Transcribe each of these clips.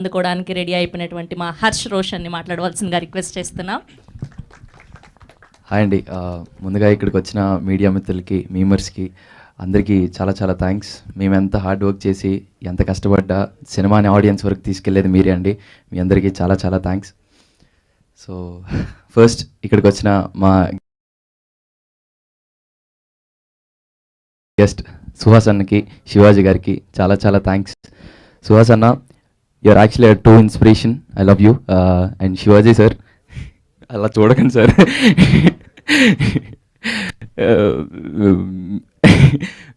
అందుకోవడానికి రెడీ అయిపోయినటువంటి మా హర్ష్ రోషన్ని మాట్లాడవలసిందిగా రిక్వెస్ట్ చేస్తున్నాం. హాయ్ అండి, ముందుగా ఇక్కడికి వచ్చిన మీడియా మిత్రులకి, మీమర్స్కి అందరికీ చాలా చాలా థ్యాంక్స్. మేము ఎంత హార్డ్ వర్క్ చేసి ఎంత కష్టపడ్డా సినిమాని ఆడియన్స్ వరకు తీసుకెళ్లేది మీరే అండి. మీ అందరికీ చాలా చాలా థ్యాంక్స్. సో ఫస్ట్ ఇక్కడికి వచ్చిన మా గెస్ట్ సుహాస్ అన్నకి, శివాజీ గారికి చాలా చాలా థ్యాంక్స్. సుహాస్ అన్న, you are actually a true inspiration. I love you. And Shivaji sir, అలా చూడకండి సార్,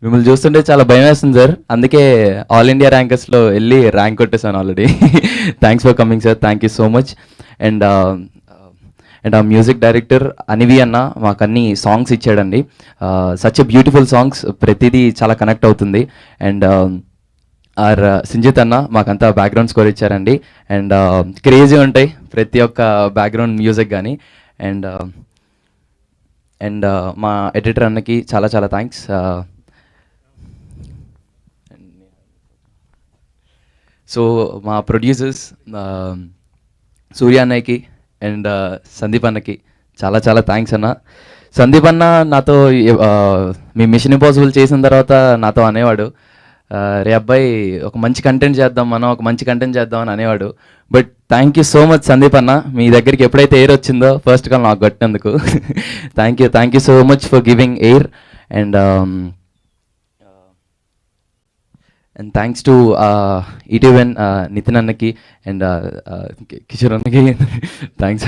మిమ్మల్ని చూస్తుంటే చాలా భయం వేస్తుంది సార్. అందుకే ఆల్ ఇండియా ర్యాంకర్స్లో వెళ్ళి ర్యాంక్ కొట్టేసాను already. Thanks for coming sir, thank you so much. And ఆ మ్యూజిక్ డైరెక్టర్ అనివి అన్న మాకు అన్ని సాంగ్స్ ఇచ్చాడండి. సచ్ ఎ బ్యూటిఫుల్ సాంగ్స్, ప్రతిదీ చాలా కనెక్ట్ అవుతుంది. అండ్ సింజిత్ అన్న మాకంతా బ్యాక్గ్రౌండ్ స్కోర్ ఇచ్చారండి. అండ్ క్రేజీ ఉంటాయి ప్రతి ఒక్క బ్యాక్గ్రౌండ్ మ్యూజిక్ కానీ. అండ్ మా ఎడిటర్ అన్నకి చాలా చాలా థ్యాంక్స్. సో మా ప్రొడ్యూసర్స్ సూర్య అన్నయ్యకి అండ్ సందీప్ అన్నకి చాలా చాలా థ్యాంక్స్ అన్న. సందీప్ అన్న నాతో మీ మిషన్ ఇంపాసిబుల్ చేసిన తర్వాత నాతో అనేవాడు, రే అబ్బాయి ఒక మంచి కంటెంట్ చేద్దాం, మనం ఒక మంచి కంటెంట్ చేద్దాం అని అనేవాడు. But thank you so much Sandeep అన్న, మీ దగ్గరికి ఎప్పుడైతే ఎయిర్ వచ్చిందో ఫస్ట్ కాల్ నాకు కొట్టినందుకు thank you so much for giving air. And thanks to ETV Win Nitin అన్నకి అండ్ కిషోర్ అన్నకి థ్యాంక్స్.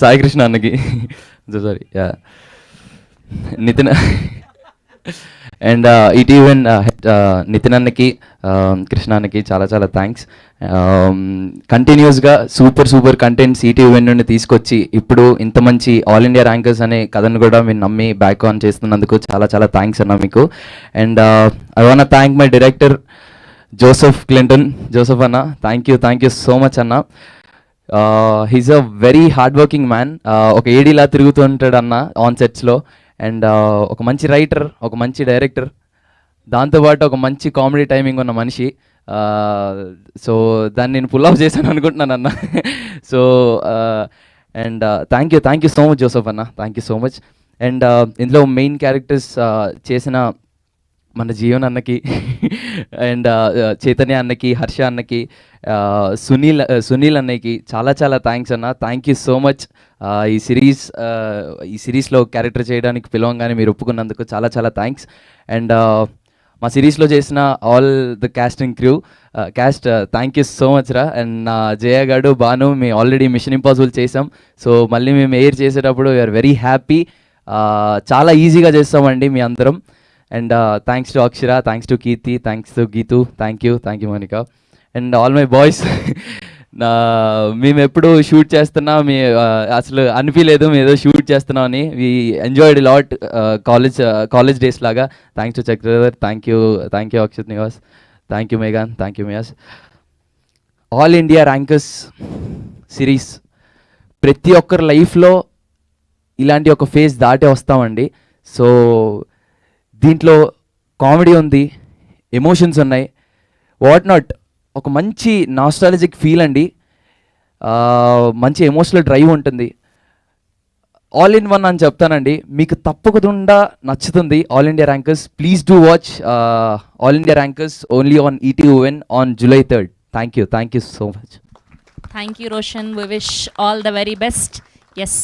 సాయి కృష్ణ అన్నకి సారీ నితిన్ అండ్ ఈటీవన్ నితిన్ అన్నకి, కృష్ణ అన్నకి చాలా చాలా థ్యాంక్స్. కంటిన్యూస్గా సూపర్ కంటెంట్స్ ఈటీవన్ నుండి తీసుకొచ్చి ఇప్పుడు ఇంత మంచి ఆల్ ఇండియా ర్యాంకర్స్ అనే కథను కూడా మీరు నమ్మి బ్యాక్ ఆన్ చేస్తున్నందుకు చాలా చాలా థ్యాంక్స్ అన్న మీకు. And I want thank my director Joseph Clinton. Joseph అన్న, థ్యాంక్ యూ సో మచ్ అన్న. He's a very hard working man. ఒక ఏడీలా తిరుగుతూ ఉంటాడు అన్న ఆన్ సెట్స్లో. అండ్ ఒక మంచి రైటర్, ఒక మంచి డైరెక్టర్, దాంతోపాటు ఒక మంచి కామెడీ టైమింగ్ ఉన్న మనిషి. సో దాన్ని నేను పుల్ ఆఫ్ చేశాను అనుకుంటున్నాను అన్న. So and thank you so much Joseph అన్న, thank you so much. And ఇందులో మెయిన్ క్యారెక్టర్స్ చేసిన మన జీవన్ అన్నకి అండ్ చైతన్య అన్నకి, హర్ష అన్నకి, సునీల్ అన్నకి చాలా చాలా థ్యాంక్స్ అన్న. Thank you so much. ఈ సిరీస్లో క్యారెక్టర్ చేయడానికి పిలవంగానే మీరు ఒప్పుకున్నందుకు చాలా చాలా థ్యాంక్స్. అండ్ మా సిరీస్లో చేసిన all the casting crew cast, thank you so much రా. అండ్ నా జయ గాడు, భాను, మేము ఆల్రెడీ మిషన్ ఇంపాసిబుల్ చేసాం. సో మళ్ళీ మేము ఎయిర్ చేసేటప్పుడు వీఆర్ వెరీ హ్యాపీ. చాలా ఈజీగా చేస్తామండి మీ అందరం. And thanks to Akshara, thanks to Keerthi, thanks to Geethu, thank you Monica. And all my boys, మేము ఎప్పుడు షూట్ చేస్తున్నా అసలు అనిపించలేదు మేము ఏదో షూట్ చేస్తున్నాం అని. We enjoyed lot college days లాగా. Thanks to Chakradhar, thank you Akshat Nivas, thank you మేఘాన్, థ్యాంక్ యూ మియాస్. ఆల్ ఇండియా ర్యాంకర్స్ సిరీస్ ప్రతి ఒక్కరి లైఫ్లో ఇలాంటి ఒక ఫేజ్ దాటే వస్తామండి. సో దీంట్లో కామెడీ ఉంది, ఎమోషన్స్ ఉన్నాయి, వాట్ నాట్, ఒక మంచి నాస్టాలజిక్ ఫీల్ అండి, మంచి ఎమోషనల్ డ్రైవ్ ఉంటుంది. ఆల్ ఇన్ వన్ అని చెప్తానండి, మీకు తప్పకుండా నచ్చుతుంది all India rankers. Please do watch all India rankers only on ETVN on July 3rd. Thank you so much. Thank you Roshan, we wish all the very best. Yes.